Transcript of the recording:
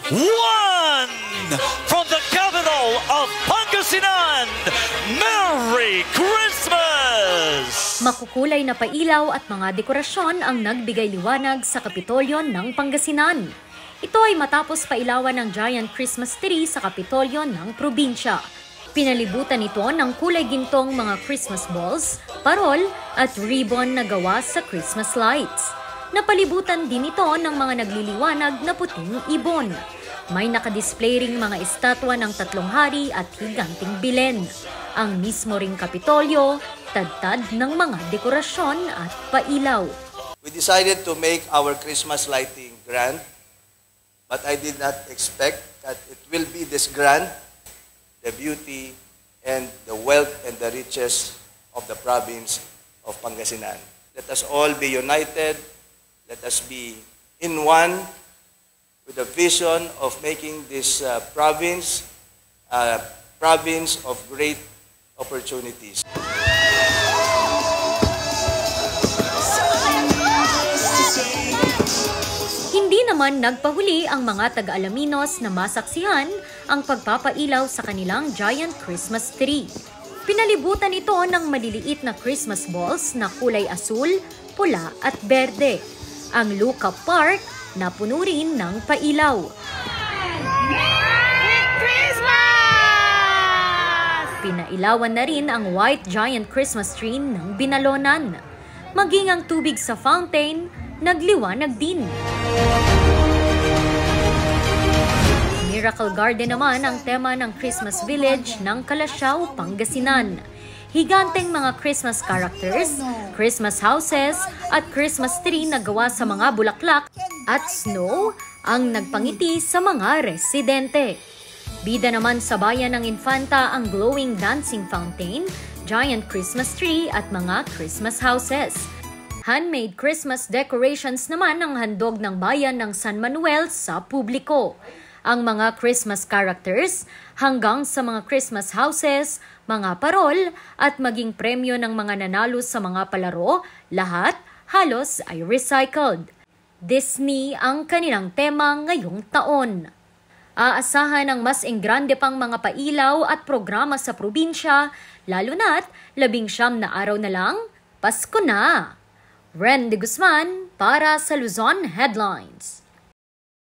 One from the capital of Pangasinan, Merry Christmas! Makukulay na pailaw at mga dekorasyon ang nagbigay liwanag sa Kapitolyo ng Pangasinan. Ito ay matapos pailawan ng giant Christmas tree sa Kapitolyo ng probinsya. Pinalibutan ito ng kulay gintong mga Christmas balls, parol at ribbon na gawa sa Christmas lights. Napalibutan din ito ng mga nagliliwanag na puting ibon. May nakadisplay ring mga estatwa ng tatlong hari at higanting bilen. Ang mismo ring Kapitolyo, tad-tad ng mga dekorasyon at pailaw. We decided to make our Christmas lighting grand, but I did not expect that it will be this grand, the beauty and the wealth and the riches of the province of Pangasinan. Let us all be united. Let us be in one with the vision of making this province a province of great opportunities. Hindi naman nagpahuli ang mga taga-Alaminos na masaksihan ang pagpapailaw sa kanilang giant Christmas tree. Pinalibutan ito ng maliliit na Christmas balls na kulay asul, pula at berde. Ang Luca Park na puno rin ng pailaw. Merry Christmas! Pinailawan na rin ang white giant Christmas tree ng Binalonan. Maging ang tubig sa fountain, nagliwanag din. Miracle Garden naman ang tema ng Christmas Village ng Calasiao, Pangasinan. Higanteng mga Christmas characters, Christmas houses at Christmas tree na gawa sa mga bulaklak at snow ang nagpangiti sa mga residente. Bida naman sa bayan ng Infanta ang glowing dancing fountain, giant Christmas tree at mga Christmas houses. Handmade Christmas decorations naman ang handog ng bayan ng San Manuel sa publiko. Ang mga Christmas characters hanggang sa mga Christmas houses, mga parol at maging premyo ng mga nanalo sa mga palaro, lahat halos ay recycled. Disney ang kanilang tema ngayong taon. Aasahan ang mas enggrande pang mga pailaw at programa sa probinsya, lalo na't 19 na araw na lang, Pasko na! Ren de Guzman para sa Luzon Headlines.